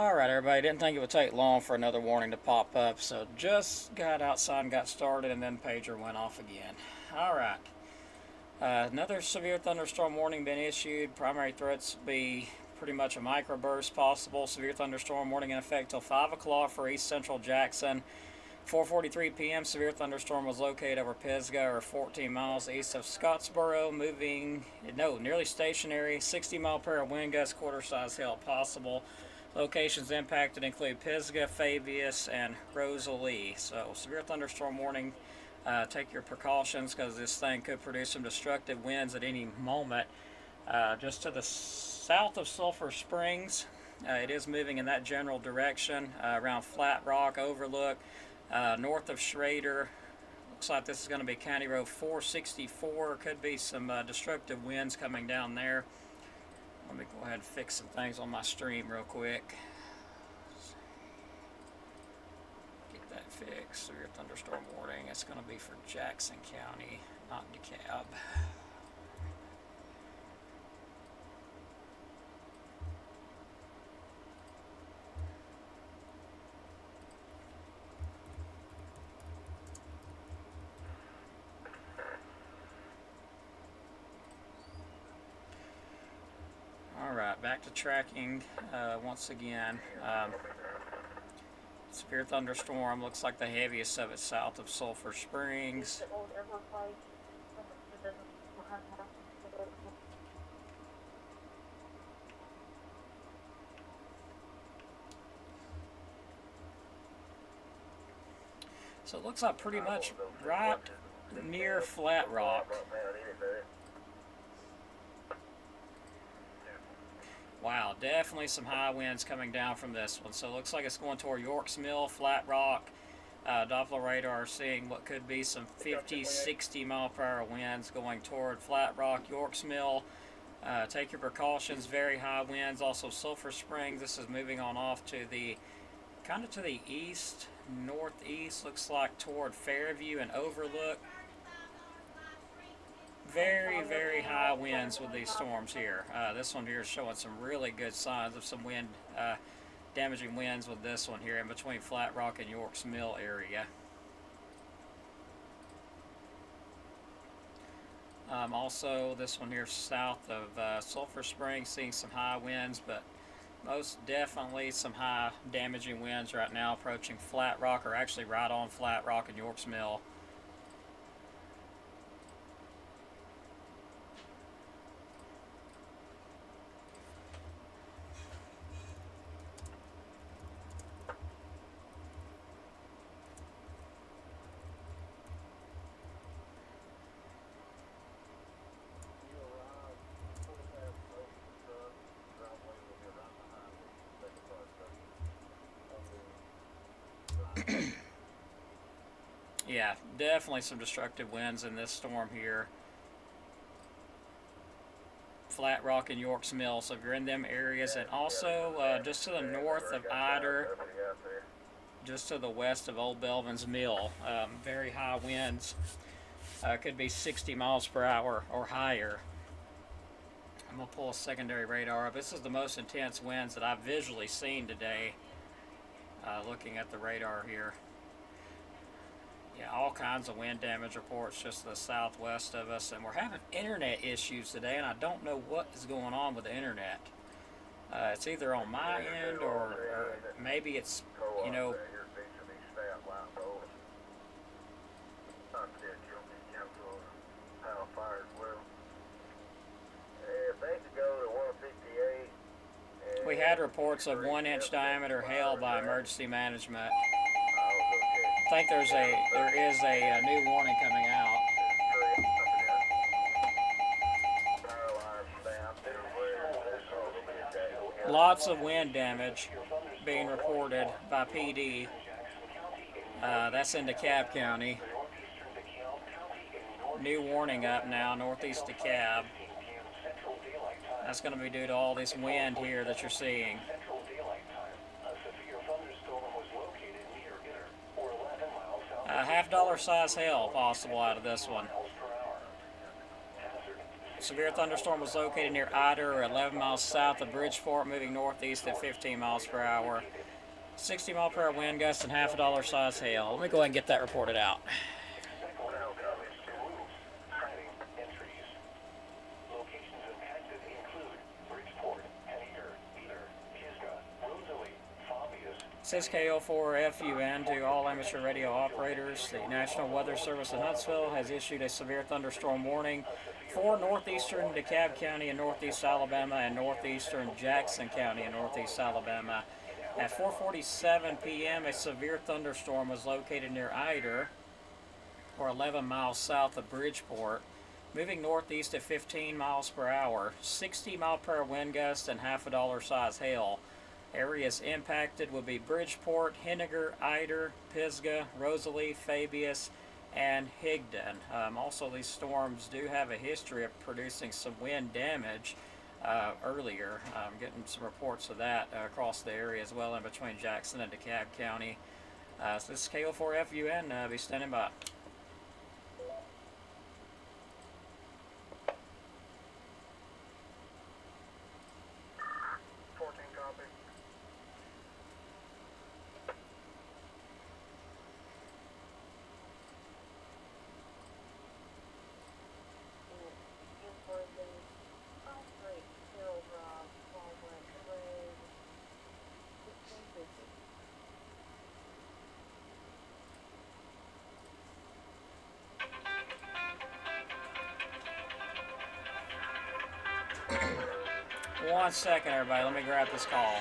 Alright everybody, didn't think it would take long for another warning to pop up, so just got outside and got started and then pager went off again. Alright, another severe thunderstorm warning been issued. Primary threats be pretty much a microburst possible. Severe thunderstorm warning in effect till 5 o'clock for east central Jackson. 4:43 p.m. severe thunderstorm was located over Pisgah, or 14 miles east of Scottsboro, nearly stationary. 60 mile per hour wind gusts, quarter size hail possible. Locations impacted include Pisgah, Fabius, and Rosalie. So severe thunderstorm warning. Take your precautions because this thing could produce some destructive winds at any moment. Just to the south of Sulphur Springs, it is moving in that general direction around Flat Rock Overlook. North of Schrader, looks like this is going to be County Road 464. Could be some destructive winds coming down there. Let me go ahead and fix some things on my stream real quick. Get that fixed. Severe thunderstorm warning. It's going to be for Jackson County, not DeKalb. Alright, back to tracking once again. Severe thunderstorm, looks like the heaviest of it south of Sulphur Springs. So it looks like pretty much right near Flat Rock. Wow, definitely some high winds coming down from this one. So it looks like it's going toward Yorks Mill, Flat Rock. Doppler radar seeing what could be some 50, 60 mile per hour winds going toward Flat Rock, Yorks Mill. Take your precautions, very high winds. Also Sulphur Springs, this is moving on off to the, kind of to the east, northeast, looks like toward Fairview and Overlook. Very, very high winds with these storms here. This one here is showing some really good signs of some wind, damaging winds with this one here in between Flat Rock and Yorks Mill area. Also, this one here south of Sulphur Springs, seeing some high winds, but most definitely some high damaging winds right now approaching Flat Rock, or actually right on Flat Rock and Yorks Mill. Yeah, definitely some destructive winds in this storm here. Flat Rock and Yorks Mill, so if you're in them areas, and also just to the north of Eider, just to the west of Old Belvin's Mill, very high winds. Could be 60 miles per hour or higher. I'm going to pull a secondary radar up. This is the most intense winds that I've visually seen today, looking at the radar here. Yeah, all kinds of wind damage reports just to the southwest of us, and we're having internet issues today, and I don't know what is going on with the internet. It's either on my end or maybe it's, you know, we had reports of 1-inch diameter hail by emergency management. I think there is a new warning coming out. Lots of wind damage being reported by PD. That's in DeKalb County. New warning up now, northeast DeKalb. That's going to be due to all this wind here that you're seeing. $half size hail possible out of this one. severe thunderstorm was located near Ider, or 11 miles south of Bridgeport, moving northeast at 15 miles per hour. 60-mile-per-hour wind gusts and half a dollar size hail. Let me go ahead and get that reported out. Says KO4FUN to all amateur radio operators. The National Weather Service in Huntsville has issued a severe thunderstorm warning for northeastern DeKalb County in northeast Alabama and northeastern Jackson County in northeast Alabama. At 4:47 p.m., a severe thunderstorm was located near Ider, or 11 miles south of Bridgeport, moving northeast at 15 miles per hour, 60-mile-per-hour wind gusts, and half a dollar size hail. Areas impacted would be Bridgeport, Henniger, Ider, Pisgah, Rosalie, Fabius, and Higdon. Also, these storms do have a history of producing some wind damage earlier. Getting some reports of that across the area as well in between Jackson and DeKalb County. So this is KO4FUN. Be standing by. 14 copy. One second, everybody. Let me grab this call.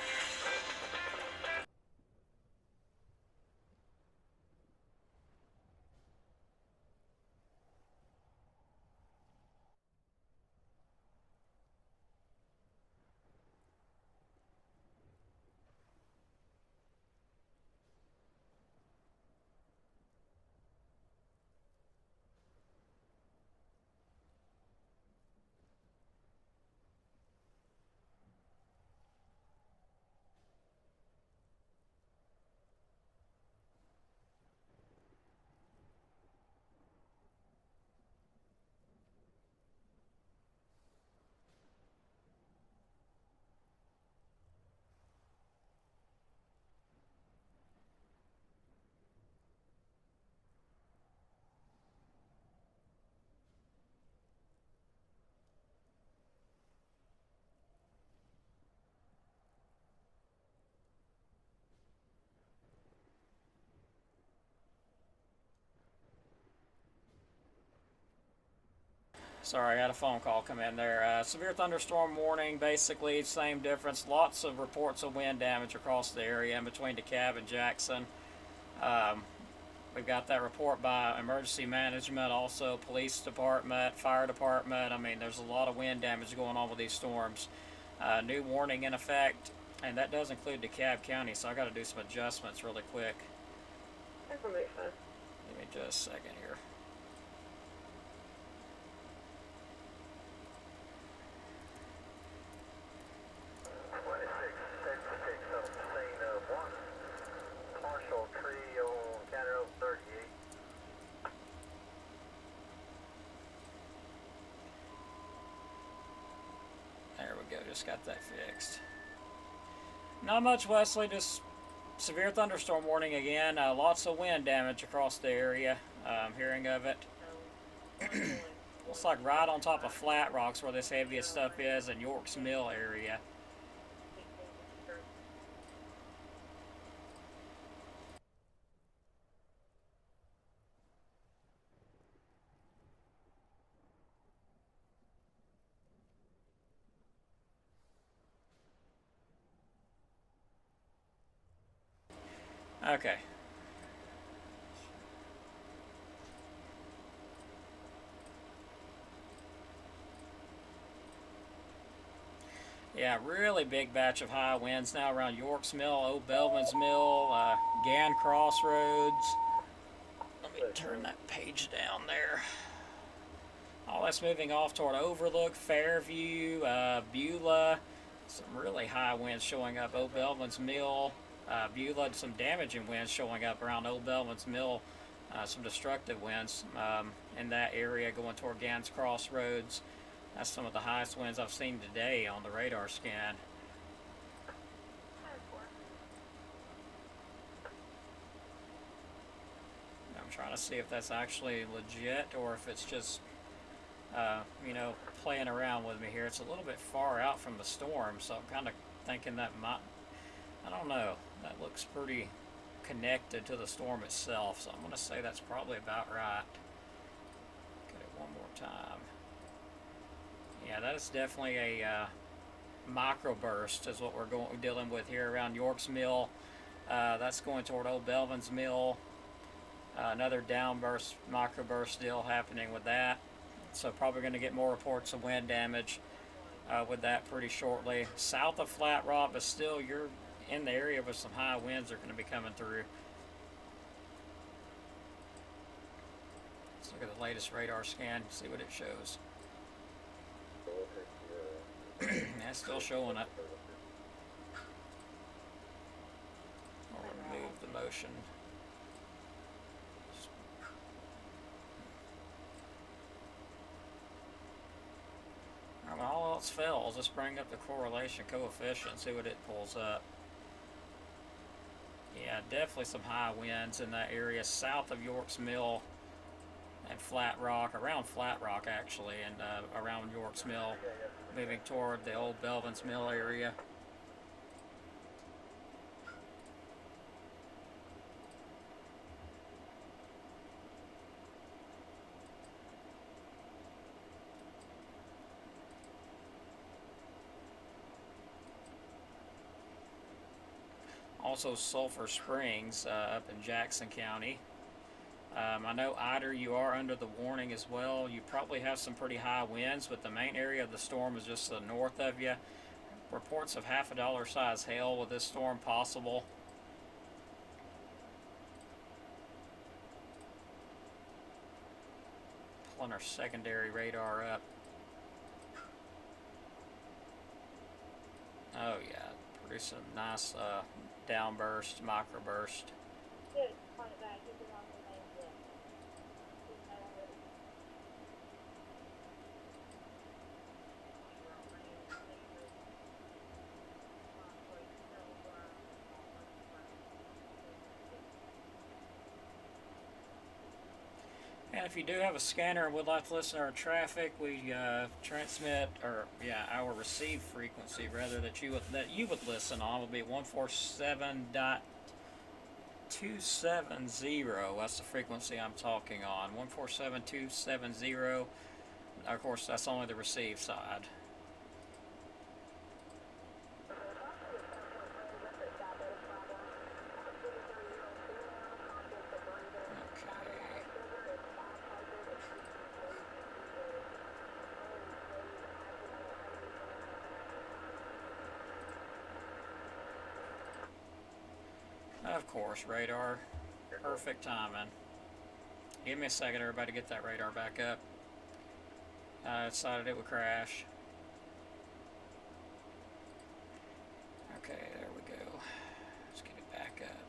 Sorry, I had a phone call come in there. Severe thunderstorm warning, basically, same difference. Lots of reports of wind damage across the area in between DeKalb and Jackson. We've got that report by emergency management, also police department, fire department. I mean, there's a lot of wind damage going on with these storms. New warning in effect, and that does include DeKalb County, so I got to do some adjustments really quick. Information. Give me just a second here. There we go, just got that fixed. Not much, Wesley, just severe thunderstorm warning again. Lots of wind damage across the area. Hearing of it. Looks like right on top of Flat Rocks where this heaviest stuff is, in Yorks Mill area. Okay. Yeah, really big batch of high winds now around Yorks Mill, Old Belman's Mill, Gann Crossroads. Let me turn that page down there. All that's moving off toward Overlook, Fairview, Beulah. Some really high winds showing up. Old Belman's Mill, Beulah. Some damaging winds showing up around Old Belman's Mill. Some destructive winds in that area going toward Gann's Crossroads. That's some of the highest winds I've seen today on the radar scan. I'm trying to see if that's actually legit or if it's just, you know, playing around with me here. It's a little bit far out from the storm, so I'm kind of thinking that might, I don't know, that looks pretty connected to the storm itself, so I'm going to say that's probably about right. Get it one more time. Yeah, that is definitely a microburst is what we're dealing with here around York's Mill. That's going toward Old Belvin's Mill. Another downburst, microburst deal happening with that. So probably going to get more reports of wind damage with that pretty shortly. South of Flat Rock, but still you're in the area with some high winds are going to be coming through. Let's look at the latest radar scan, see what it shows. That's still showing it. I'll remove the motion. When all else fails, let's bring up the correlation coefficient, see what it pulls up. Yeah, definitely some high winds in that area south of York's Mill and Flat Rock, around Flat Rock actually, and around York's Mill, moving toward the Old Belvin's Mill area. Also Sulphur Springs up in Jackson County. I know Eider, you are under the warning as well. You probably have some pretty high winds, but the main area of the storm is just to the north of you. Reports of half a dollar size hail with this storm possible. Pulling our secondary radar up. Oh yeah, producing a nice downburst, microburst. And if you do have a scanner and would like to listen to our traffic, we transmit, or yeah, our receive frequency rather that you would listen on would be 147.270. That's the frequency I'm talking on. 147.270. Of course, that's only the receive side. Of course, radar. Perfect timing. Give me a second, everybody, to get that radar back up. I decided it would crash. Okay, there we go. Let's get it back up.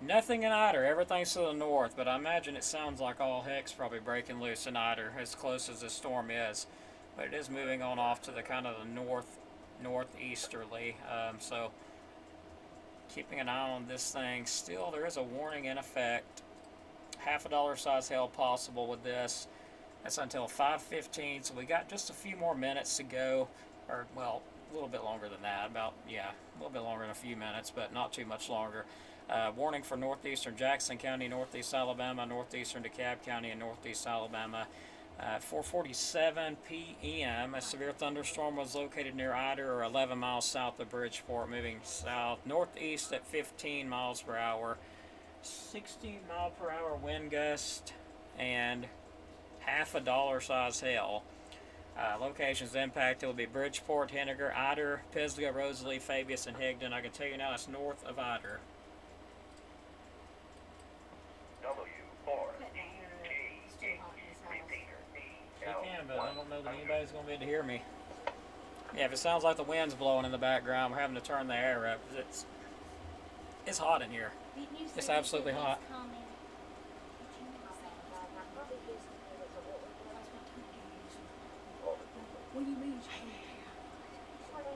Nothing in Eider. Everything's to the north, but I imagine it sounds like all heck's probably breaking loose in Eider, as close as this storm is. But it is moving on off to the kind of the northeasterly. So keeping an eye on this thing. Still, there is a warning in effect. Half a dollar size hail possible with this. That's until 5:15, so we got just a few more minutes to go. Or, well, a little bit longer than that. About, yeah, a little bit longer than a few minutes, but not too much longer. Warning for northeastern Jackson County, northeast Alabama, northeastern DeKalb County, and northeast Alabama. 4:47 p.m. a severe thunderstorm was located near Eider, or 11 miles south of Bridgeport, moving south northeast at 15 miles per hour. 60 mile per hour wind gust and half a dollar size hail. Locations impacted will be Bridgeport, Henniger, Eider, Pisgah, Rosalie, Fabius, and Higdon. I can tell you now it's north of Eider. But I don't know that anybody's going to be able to hear me. Yeah, if it sounds like the wind's blowing in the background, we're having to turn the air up. It's hot in here. It's absolutely hot. What do you mean she's on the tower?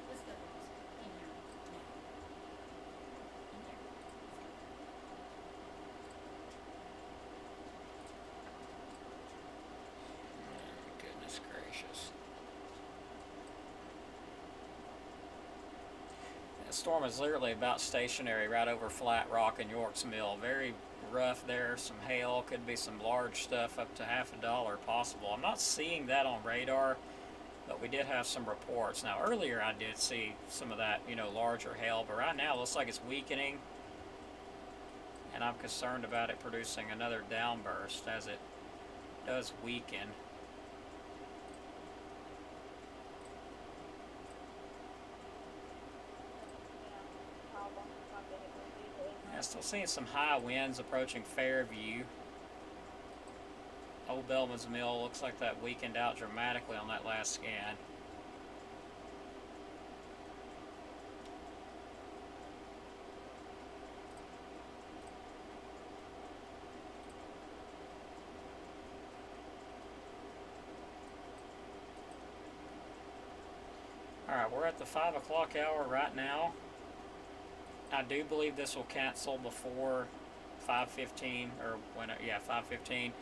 Let's go, girls. In here. No. In there. Goodness gracious. The storm is literally about stationary right over Flat Rock and York's Mill. Very rough there. Some hail. Could be some large stuff up to $50 possible. I'm not seeing that on radar, but we did have some reports. Now earlier I did see some of that, larger hail, but right now it looks like it's weakening, and I'm concerned about it producing another downburst as it does weaken. Yeah, still seeing some high winds approaching Fairview. Old Bellman's Mill looks like that weakened out dramatically on that last scan. Alright, we're at the 5 o'clock hour right now. I do believe this will cancel before 5:15, or when, 5:15.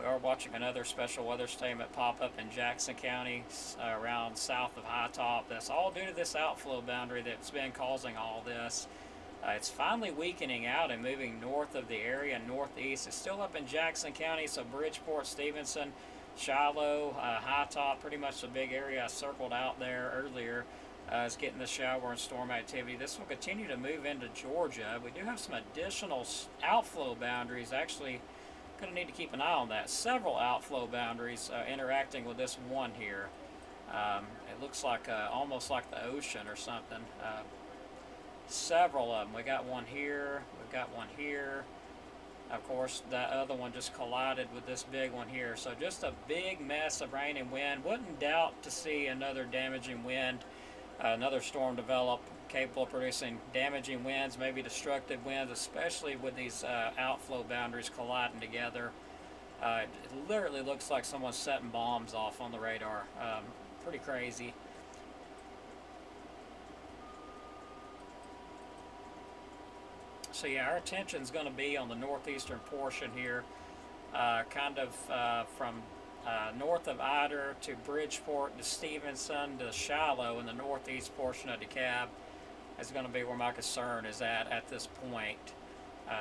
We are watching another special weather statement pop up in Jackson County, around south of High Top. That's all due to this outflow boundary that's been causing all this. It's finally weakening out and moving north of the area, northeast. It's still up in Jackson County, so Bridgeport, Stevenson, Shiloh, High Top, pretty much the big area I circled out there earlier. Is getting the shower and storm activity. This will continue to move into Georgia. We do have some additional outflow boundaries. Actually, going to need to keep an eye on that. Several outflow boundaries interacting with this one here. It looks like almost like the ocean or something. Several of them. We got one here. We've got one here. Of course, that other one just collided with this big one here. So just a big mess of rain and wind. Wouldn't doubt to see another damaging wind. Another storm develop, capable of producing damaging winds, maybe destructive winds, especially with these outflow boundaries colliding together. It literally looks like someone's setting bombs off on the radar. Pretty crazy. So yeah, our attention is going to be on the northeastern portion here, kind of from north of Ider to Bridgeport to Stevenson to Shiloh in the northeast portion of DeKalb is going to be where my concern is at this point.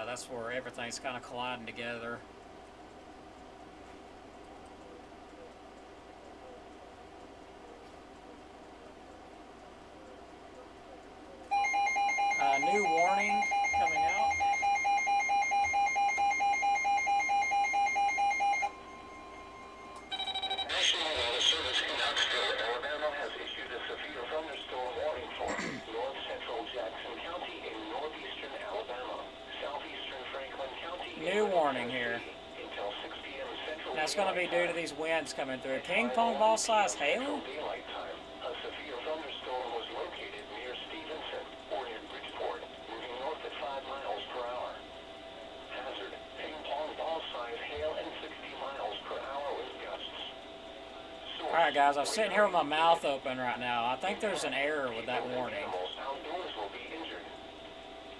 That's where everything's kind of colliding together. New warning coming out. National Weather Service in Knoxville, Alabama has issued a severe thunderstorm warning for north central Jackson County in northeastern Alabama, southeastern Franklin County. New warning here. Until 6 p.m. Central. That's going to be due to these winds coming through. Ping pong ball size hail? Daylight time. A severe thunderstorm was located near Stevenson or near Bridgeport, moving north at 5 miles per hour. Hazard: ping pong ball size hail and 60 miles per hour with gusts. Alright guys, I'm sitting here with my mouth open right now. I think there's an error with that warning. Outdoors will be injured.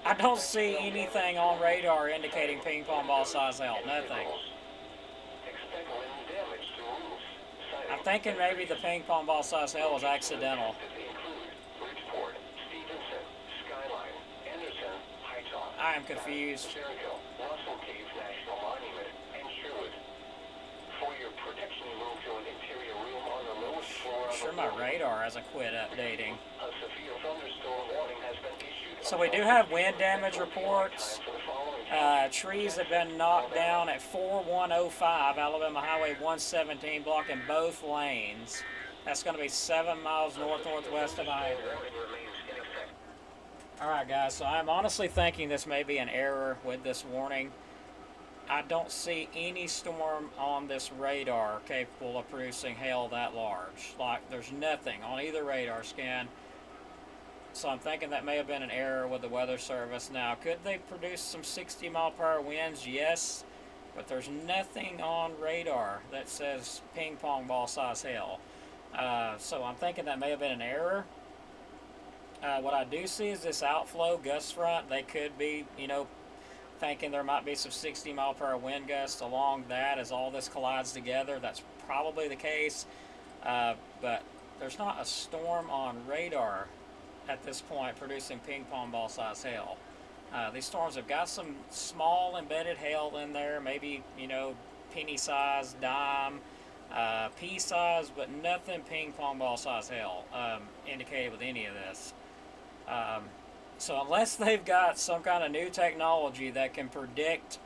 I don't see anything on radar indicating ping pong ball size hail. Nothing. Expect wind damage to roofs. I'm thinking maybe the ping pong ball size hail was accidental. Include Bridgeport, Stevenson, Skyline, Anderson, High Top, I am confused. Jericho, Russell Cave National Monument, and Sherwood. For your protection, move to an interior room on the lowest floor of Sure, the my building. radar hasn't quit updating. A severe thunderstorm warning has been issued. So we do have wind damage reports. For the following Trees have been knocked down at 4105 Alabama Highway 117, blocking both lanes. That's going to be 7 miles north-northwest of Ider. warning remains in effect. Alright guys, so I'm honestly thinking this may be an error with this warning. I don't see any storm on this radar capable of producing hail that large. Like, there's nothing on either radar scan. So I'm thinking that may have been an error with the Weather Service. Now, could they produce some 60 mile per hour winds? Yes. but there's nothing on radar that says ping pong ball size hail. So I'm thinking that may have been an error. What I do see is this outflow gust front. They could be, thinking there might be some 60-mile-per-hour wind gusts along that as all this collides together. That's probably the case, but there's not a storm on radar at this point producing ping pong ball size hail. These storms have got some small embedded hail in there, maybe, penny size, dime, pea size, but nothing ping pong ball size hail indicated with any of this. So unless they've got some kind of new technology that can predict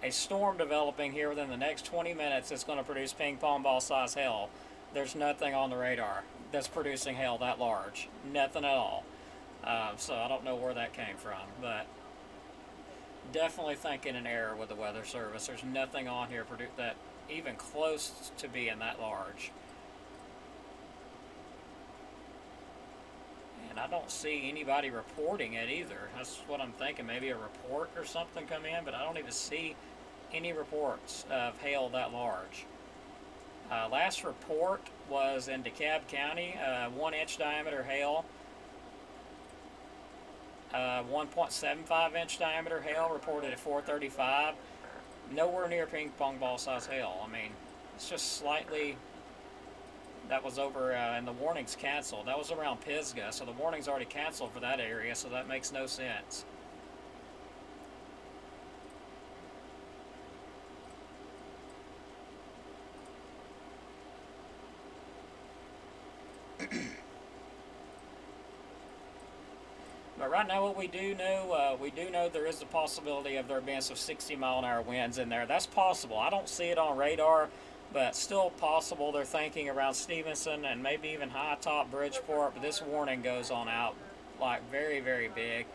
a storm developing here within the next 20 minutes that's going to produce ping pong ball size hail, there's nothing on the radar that's producing hail that large. Nothing at all. So I don't know where that came from, but definitely thinking an error with the Weather Service. There's nothing on here that even close to being that large. And I don't see anybody reporting it either. That's what I'm thinking. Maybe a report or something come in, but I don't even see any reports of hail that large. Last report was in DeKalb County, 1-inch diameter hail. 1.75 inch diameter hail reported at 4:35. Nowhere near ping pong ball size hail. I mean, it's just slightly. That was over, and the warning's canceled. That was around Pisgah, so the warning's already canceled for that area, so that makes no sense. But right now, what we do know there is the possibility of there being some 60-mile-an-hour winds in there. That's possible. I don't see it on radar, but still possible. They're thinking around Stevenson and maybe even High Top, Bridgeport. But this warning goes on out like very, very big.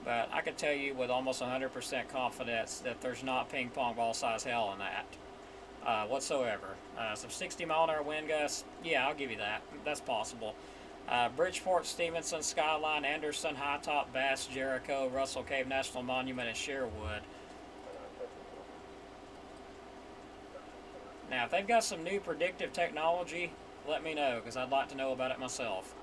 But I can tell you with almost 100% confidence that there's not ping pong ball size hail in that whatsoever. Some 60-mile-an-hour wind gusts, yeah, I'll give you that. That's possible. Bridgeport, Stevenson, Skyline, Anderson, High Top, Bass, Jericho, Russell Cave National Monument, and Sherwood. Now, if they've got some new predictive technology, let me know, because I'd like to know about it myself.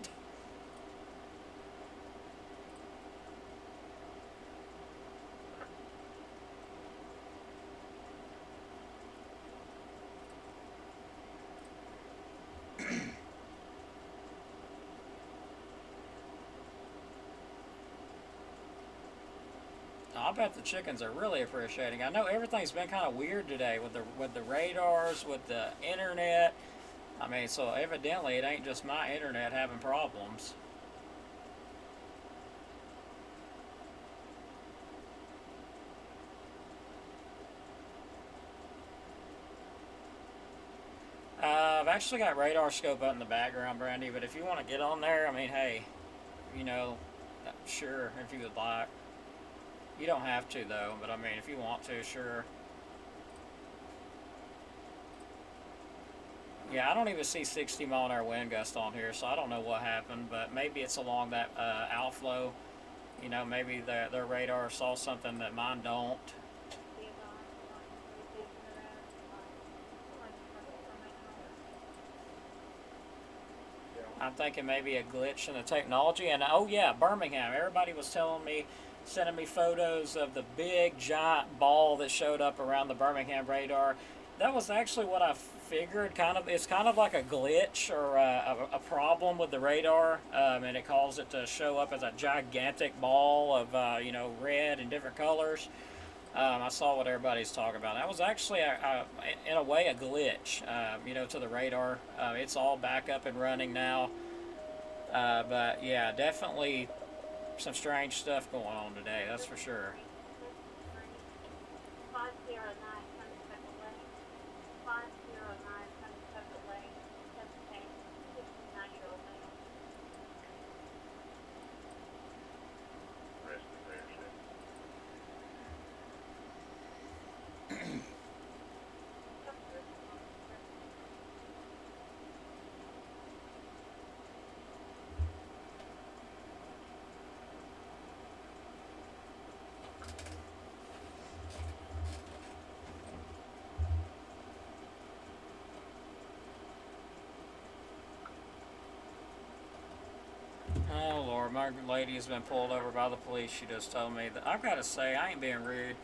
I bet the chickens are really appreciating. I know everything's been kind of weird today with the radars, with the internet. I mean, so evidently it ain't just my internet having problems. I've actually got radar scope up in the background, Brandy, but if you want to get on there, I mean, hey, sure, if you would like. You don't have to, though, but I mean, if you want to, sure. Yeah, I don't even see 60-mile-an-hour wind gust on here, so I don't know what happened, but maybe it's along that outflow. Maybe their radar saw something that mine don't. I'm thinking maybe a glitch in the technology. And, oh, yeah, Birmingham. Everybody was sending me photos of the big giant ball that showed up around the Birmingham radar. That was actually what I figured. It's kind of like a glitch or a problem with the radar, and it caused it to show up as a gigantic ball of red and different colors. I saw what everybody's talking about. That was actually in a way a glitch, to the radar. It's all back up and running now. But yeah, definitely some strange stuff going on today, that's for sure. 509 Honeysuckle Lane. 509 Honeysuckle Lane. 69-year-old male. Rest of their shit. my lady has been pulled over by the police. She just told me that I've got to say I ain't being rude,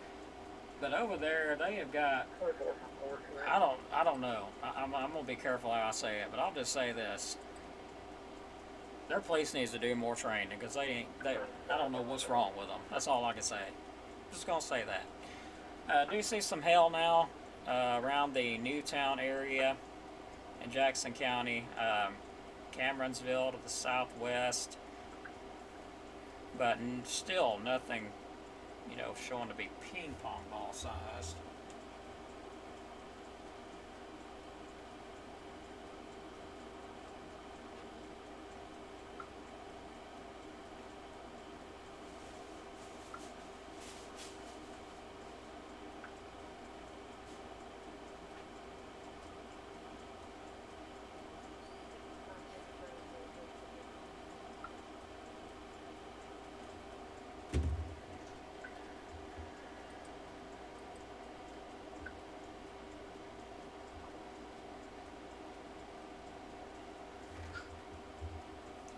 but over there they have got I don't know. I'm gonna be careful how I say it, but I'll just say this: their police needs to do more training because I don't know what's wrong with them. That's all I can say. Just gonna say that. Do see some hail now around the Newtown area in Jackson County, Cameronsville to the southwest, but still nothing, showing to be ping pong ball sized.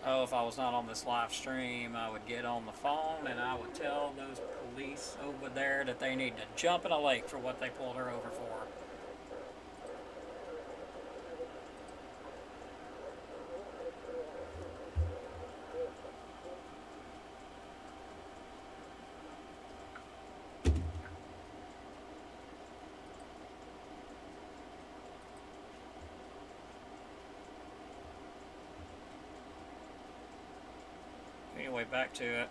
Oh, if I was not on this live stream, I would get on the phone and I would tell those police over there that they need to jump in a lake for what they pulled her over for. Anyway, back to it.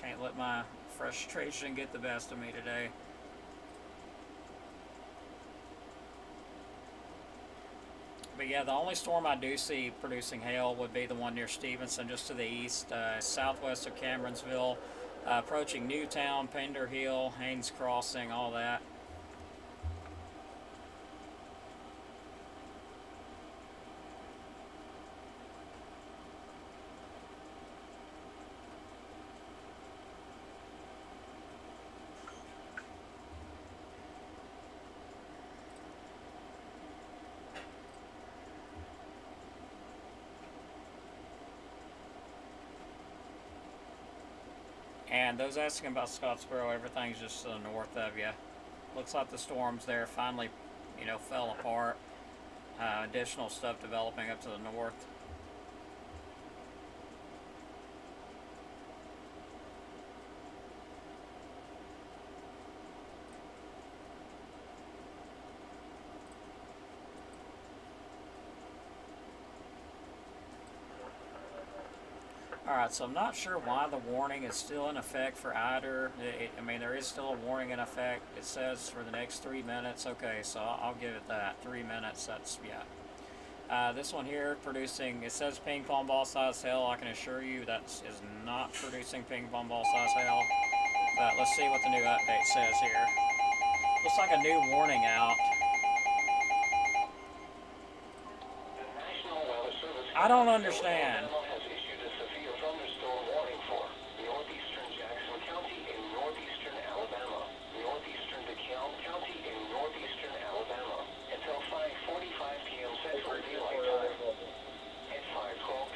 Can't let my frustration get the best of me today. But yeah, the only storm I do see producing hail would be the one near Stevenson, just to the east, southwest of Cameronsville, approaching Newtown, Pender Hill, Haynes Crossing, all that. And those asking about Scottsboro, everything's just to the north of you. Looks like the storms there finally, fell apart. Additional stuff developing up to the north. Alright, so I'm not sure why the warning is still in effect for either. There is still a warning in effect. It says for the next 3 minutes. Okay, so I'll give it that. 3 minutes, that's, yeah. This one here producing, it says ping pong ball size hail. I can assure you that is not producing ping pong ball size hail. But let's see what the new update says here. Looks like a new warning out. I don't understand.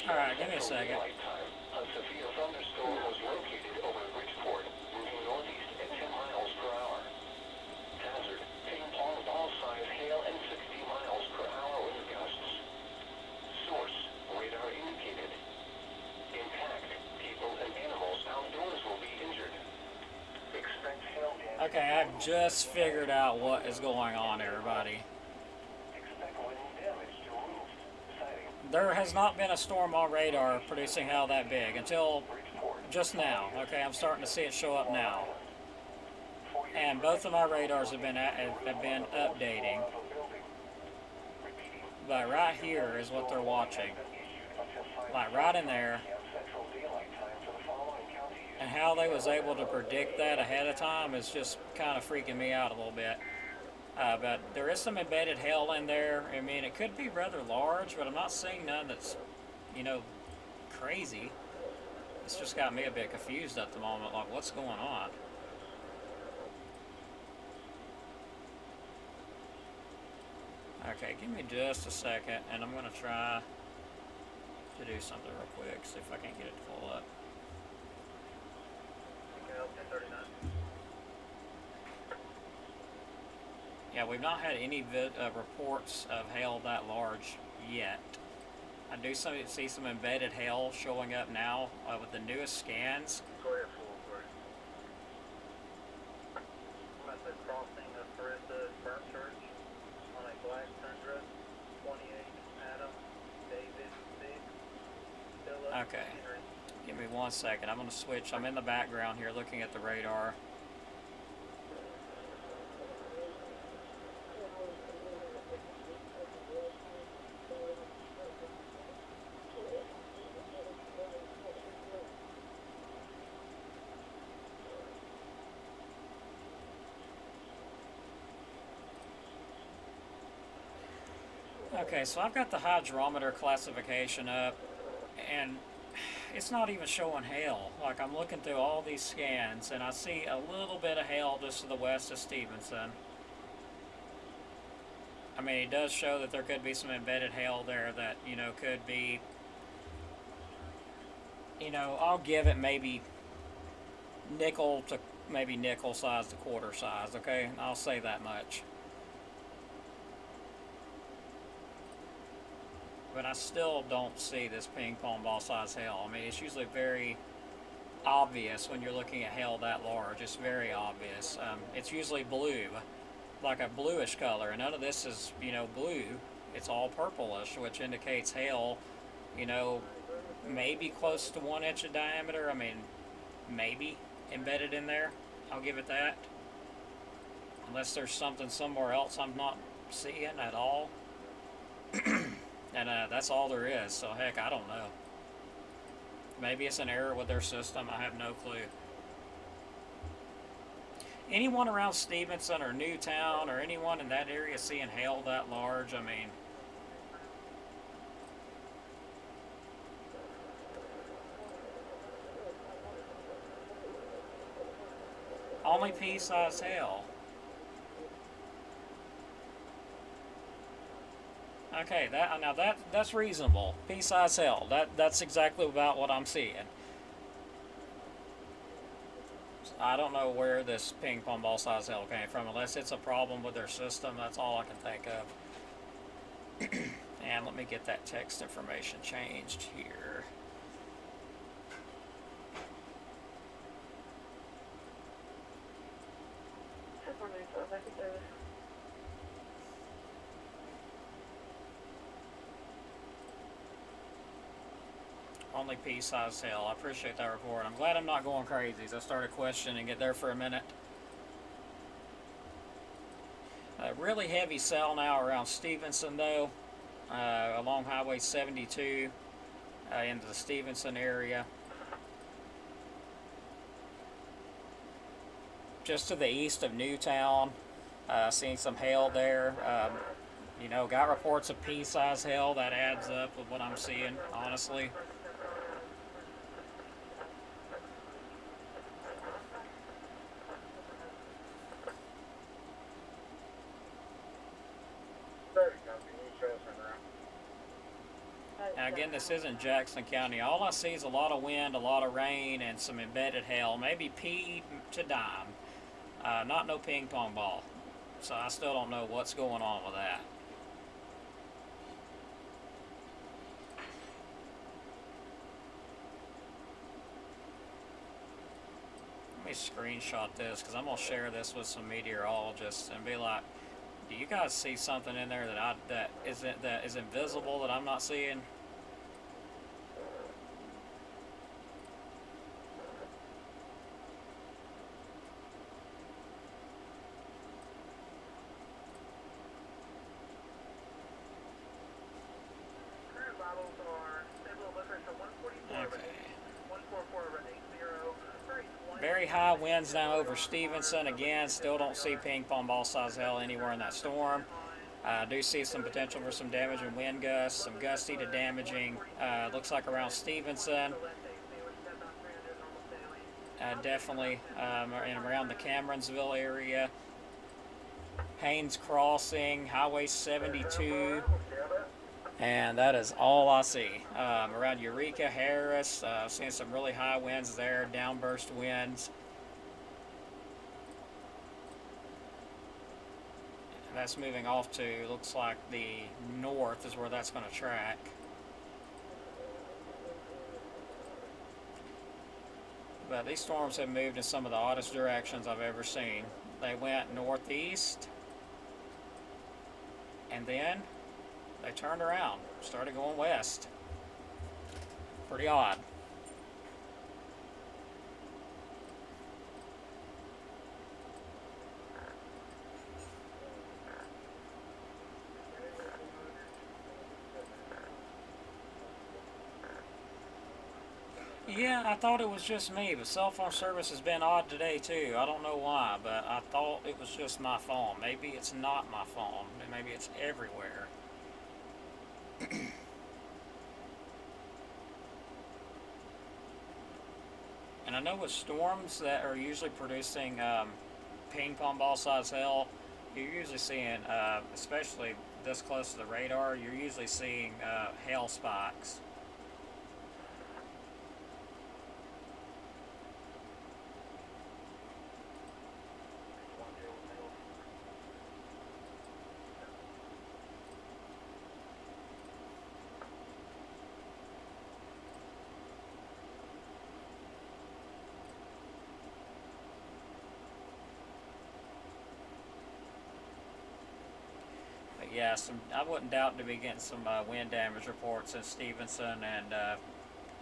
Alright, give me a second. A severe thunderstorm was located over Bridgeport, moving northeast at 10 miles per hour. Hazard, ping pong ball size hail and 60 miles per hour wind gusts. Source, radar indicated. Impact, people and animals outdoors will be injured. Expect hail damage. Okay, I've just figured out what is going on, everybody. There has not been a storm on radar producing hail that big until just now. Okay, I'm starting to see it show up now. And both of my radars have been updating. But right here is what they're watching. Like right in there. And how they was able to predict that ahead of time is just kind of freaking me out a little bit. But there is some embedded hail in there. It could be rather large, but I'm not seeing none that's, crazy. It's just got me a bit confused at the moment, like what's going on? Okay, give me just a second, and I'm going to try to do something real quick, see if I can get it to pull up. Cal 1039. Yeah, we've not had any reports of hail that large yet. I do see some embedded hail showing up now with the newest scans. Go ahead, full for it. I'm at the crossing of Carissa Burnt Church on a black Tundra, 28 Adam, David, Big, Philip, Okay. Henry. Give me 1 second. I'm going to switch. I'm in the background here looking at the radar. Okay, so I've got the hydrometer classification up, and it's not even showing hail. Like, I'm looking through all these scans, and I see a little bit of hail just to the west of Stevenson. I mean, it does show that there could be some embedded hail there that, you know, could be, you know, I'll give it maybe nickel size to quarter size, okay? I'll say that much. But I still don't see this ping pong ball size hail. I mean, it's usually very obvious when you're looking at hail that large. It's very obvious. It's usually blue, like a bluish color, and none of this is, you know, blue. It's all purplish, which indicates hail, you know, maybe close to 1 inch in diameter. I mean, maybe embedded in there. I'll give it that. Unless there's something somewhere else I'm not seeing at all. And that's all there is, so heck, I don't know. Maybe it's an error with their system, I have no clue. Anyone around Stevenson or Newtown or anyone in that area seeing hail that large, I mean... Only pea-sized hail. Okay, that's reasonable. Pea-sized hail. That's exactly about what I'm seeing. I don't know where this ping pong ball size hail came from, unless it's a problem with their system. That's all I can think of. And let me get that text information changed here. Only pea-sized hail. I appreciate that report. I'm glad I'm not going crazy. I started questioning it there for a minute. Really heavy cell now around Stevenson, though, along Highway 72 into the Stevenson area. Just to the east of Newtown, seeing some hail there. You know, got reports of pea-sized hail. That adds up with what I'm seeing, honestly. Now again, this isn't Jackson County. All I see is a lot of wind, a lot of rain, and some embedded hail. Maybe pea to dime. Not no ping pong ball. So I still don't know what's going on with that. Let me screenshot this because I'm going to share this with some meteorologists and be like, do you guys see something in there that is invisible that I'm not seeing? Very high winds now over Stevenson. Again, still don't see ping pong ball size hail anywhere in that storm. I do see some potential for some damage and wind gusts, some gusty to damaging. Looks like around Stevenson. Definitely and around the Cameronsville area. Haynes Crossing, Highway 72. And that is all I see. Around Eureka, Harris, seeing some really high winds there, downburst winds. And that's moving off to, looks like the north is where that's going to track. But these storms have moved in some of the oddest directions I've ever seen. They went northeast, and then they turned around, started going west. Pretty odd. Yeah, I thought it was just me, but cell phone service has been odd today too. I don't know why, but I thought it was just my phone. Maybe it's not my phone. Maybe it's everywhere. And I know with storms that are usually producing ping pong ball size hail, you're usually seeing, especially this close to the radar, you're usually seeing hail spikes. Yeah, I wouldn't doubt to be getting some wind damage reports in Stevenson and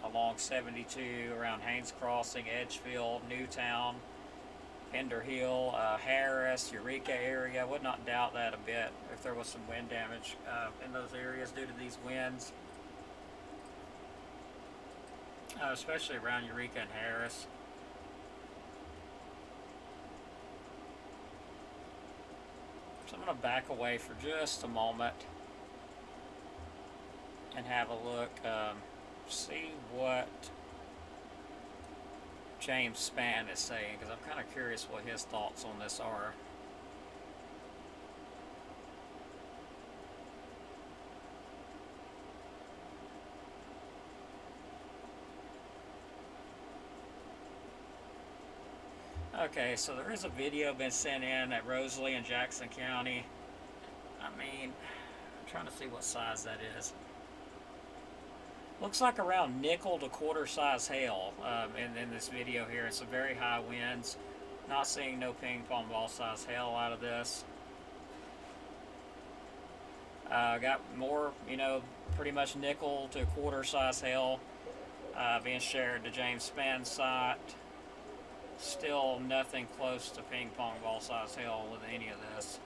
along 72 around Haynes Crossing, Edgefield, Newtown, Pender Hill, Harris, Eureka area. I would not doubt that a bit if there was some wind damage in those areas due to these winds, especially around Eureka and Harris. So I'm going to back away for just a moment and have a look, see what James Spann is saying, because I'm kind of curious what his thoughts on this are. Okay, so there is a video been sent in at Rosalie in Jackson County. I mean, I'm trying to see what size that is. Looks like around nickel to quarter size hail in this video here. It's some very high winds. Not seeing no ping pong ball size hail out of this. Got more, pretty much nickel to quarter size hail being shared to James Spann's site. Still nothing close to ping pong ball size hail with any of this.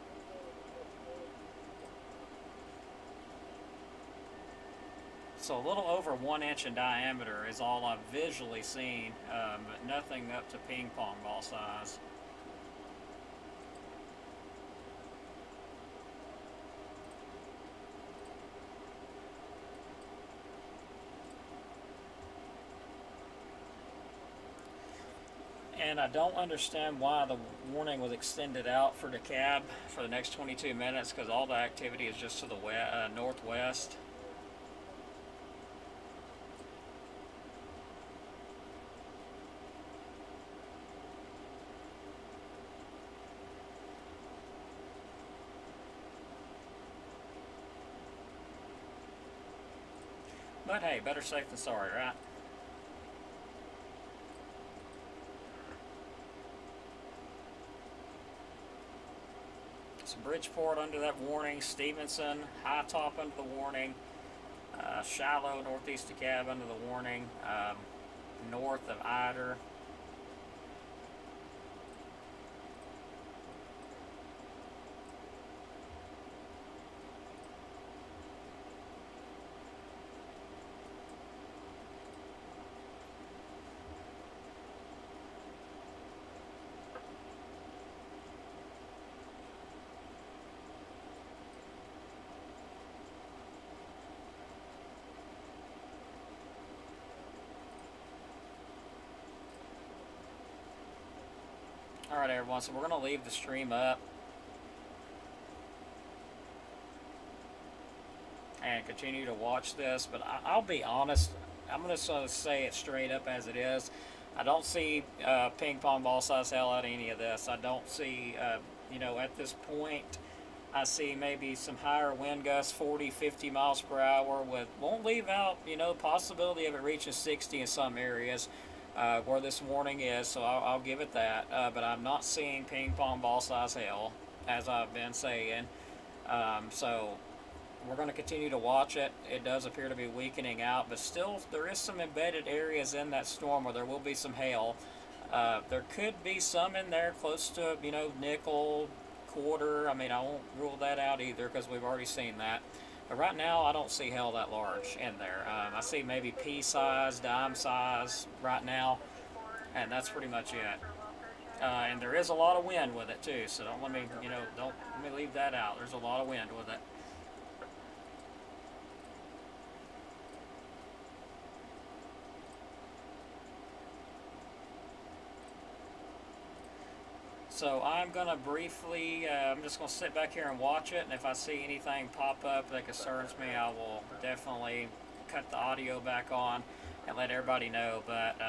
So a little over 1 inch in diameter is all I've visually seen, but nothing up to ping pong ball size. And I don't understand why the warning was extended out for DeKalb for the next 22 minutes, because all the activity is just to the northwest. But hey, better safe than sorry, right? So Bridgeport under that warning, Stevenson, High Top under the warning, Shiloh, northeast DeKalb under the warning, north of Ider. Alright everyone, so we're going to leave the stream up and continue to watch this, but I'll be honest. I'm going to sort of say it straight up as it is. I don't see ping pong ball size hell out of any of this. I don't see, at this point, I see maybe some higher wind gusts, 40, 50 miles per hour, won't leave out, possibility of it reaching 60 in some areas where this warning is, so I'll give it that. But I'm not seeing ping pong ball size hail, as I've been saying. So we're going to continue to watch it. It does appear to be weakening out, but still there is some embedded areas in that storm where there will be some hail. There could be some in there close to, nickel, quarter. I mean, I won't rule that out either because we've already seen that. But right now, I don't see hail that large in there. I see maybe pea size, dime size right now, and that's pretty much it. And there is a lot of wind with it too, so don't let me leave that out. There's a lot of wind with it. So I'm gonna briefly, I'm just gonna sit back here and watch it, and if I see anything pop up that concerns me, I will definitely cut the audio back on and let everybody know. But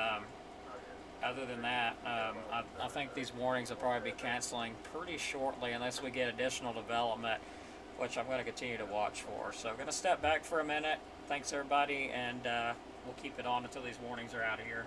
other than that, I think these warnings will probably be canceling pretty shortly unless we get additional development, which I'm gonna continue to watch for. So I'm gonna step back for a minute. Thanks everybody, and we'll keep it on until these warnings are out of here.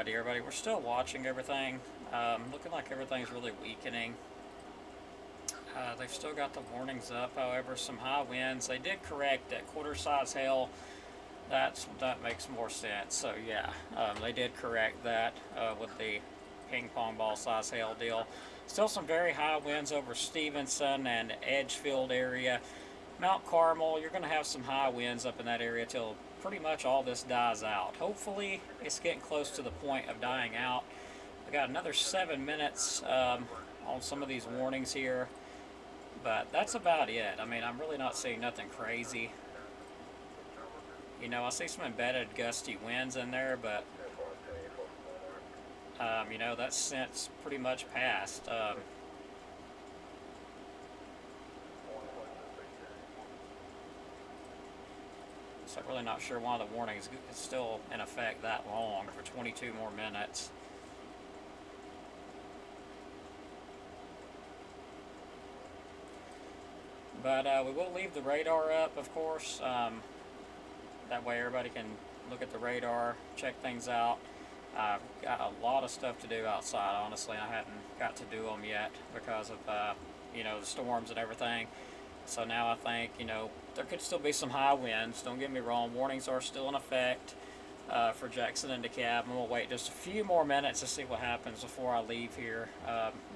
idea, everybody. We're still watching everything. Looking like everything's really weakening. They've still got the warnings up, however, some high winds. They did correct that quarter-size hail. That makes more sense. So yeah, they did correct that with the ping pong ball size hail deal. Still some very high winds over Stevenson and Edgefield area. Mount Carmel, you're going to have some high winds up in that area till pretty much all this dies out. Hopefully, it's getting close to the point of dying out. I got another 7 minutes on some of these warnings here, but that's about it. I mean, I'm really not seeing nothing crazy. You know, I see some embedded gusty winds in there, but you know, that's since pretty much passed. So I'm really not sure why the warning is still in effect that long for 22 more minutes. But we will leave the radar up, of course. That way everybody can look at the radar, check things out. I've got a lot of stuff to do outside, honestly. I hadn't got to do them yet because of, you know, the storms and everything. So now I think, you know, there could still be some high winds. Don't get me wrong. Warnings are still in effect for Jackson and DeKalb. I'm going to wait just a few more minutes to see what happens before I leave here.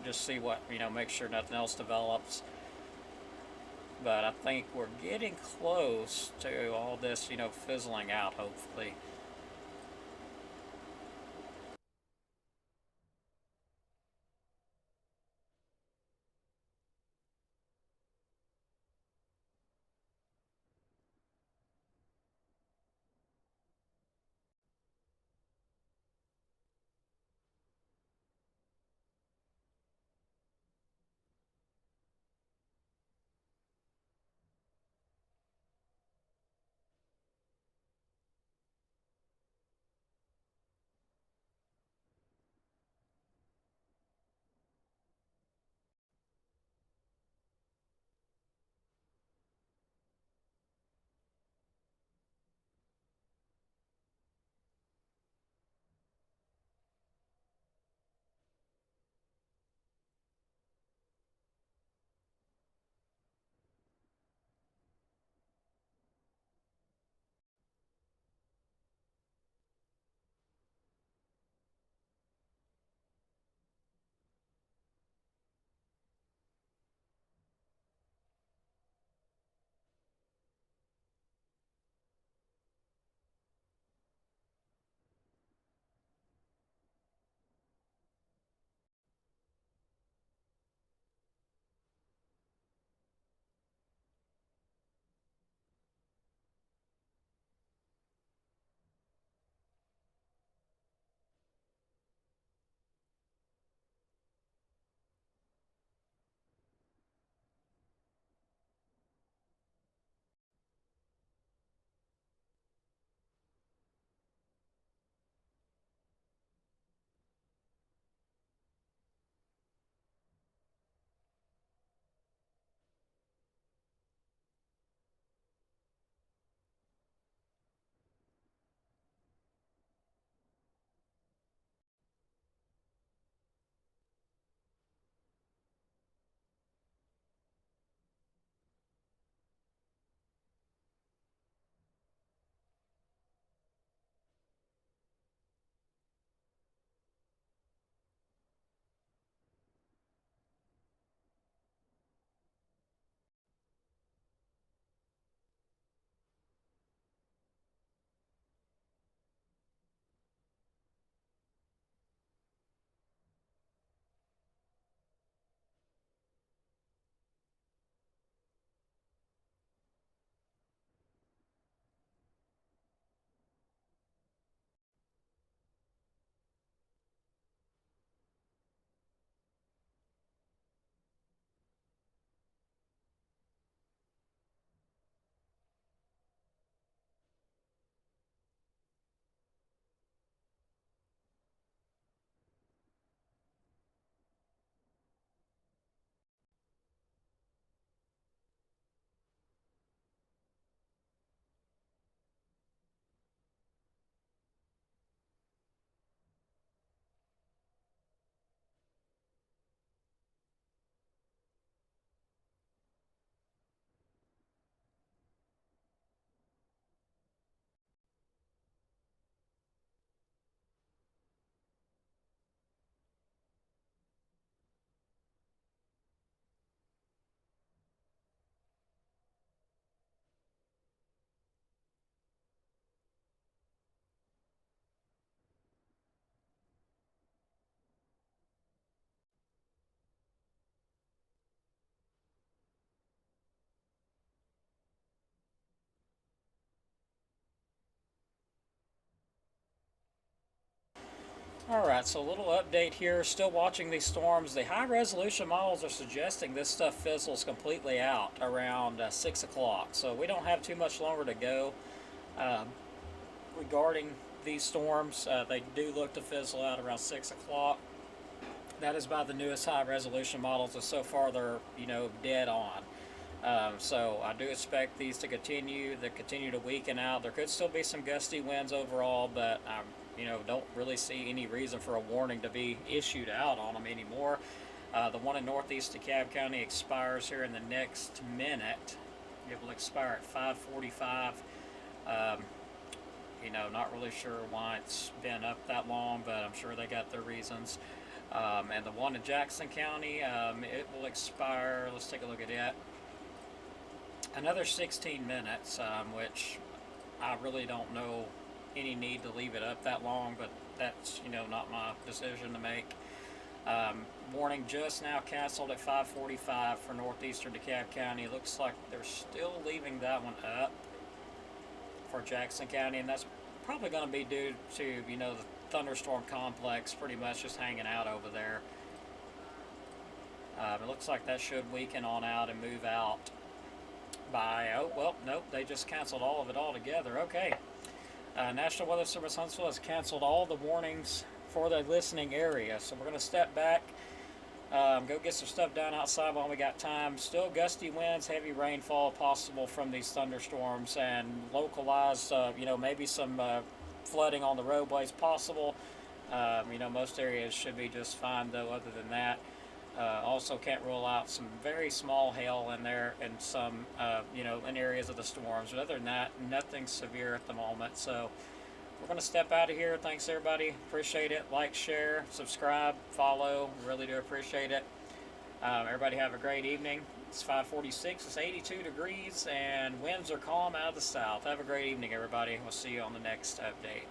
Just see what, you know, make sure nothing else develops. But I think we're getting close to all this, you know, fizzling out, hopefully. Alright, so a little update here. Still watching these storms. The high resolution models are suggesting this stuff fizzles completely out around 6 o'clock. So we don't have too much longer to go regarding these storms. They do look to fizzle out around 6 o'clock. That is by the newest high resolution models, and so far they're, dead on. So I do expect these to continue. They continue to weaken out. There could still be some gusty winds overall, but I, don't really see any reason for a warning to be issued out on them anymore. The one in northeast DeKalb County expires here in the next minute. It will expire at 5:45. Not really sure why it's been up that long, but I'm sure they got their reasons. And the one in Jackson County, it will expire. Let's take a look at it. Another 16 minutes, which I really don't know any need to leave it up that long, but that's, not my decision to make. Warning just now canceled at 5:45 for northeastern DeKalb County. Looks like they're still leaving that one up for Jackson County, and that's probably going to be due to, the thunderstorm complex pretty much just hanging out over there. It looks like that should weaken on out and move out by, oh, well, nope, they just canceled all of it altogether. Okay. National Weather Service Huntsville has canceled all the warnings for the listening area. So we're going to step back, go get some stuff done outside while we got time. Still gusty winds, heavy rainfall possible from these thunderstorms, and localized, maybe some flooding on the roadways possible. Most areas should be just fine, though, other than that. Also can't rule out some very small hail in there and some, in areas of the storms. But other than that, nothing severe at the moment. So we're going to step out of here. Thanks, everybody. Appreciate it. Like, share, subscribe, follow. Really do appreciate it. Everybody have a great evening. It's 5:46. It's 82 degrees, and winds are calm out of the south. Have a great evening, everybody. We'll see you on the next update.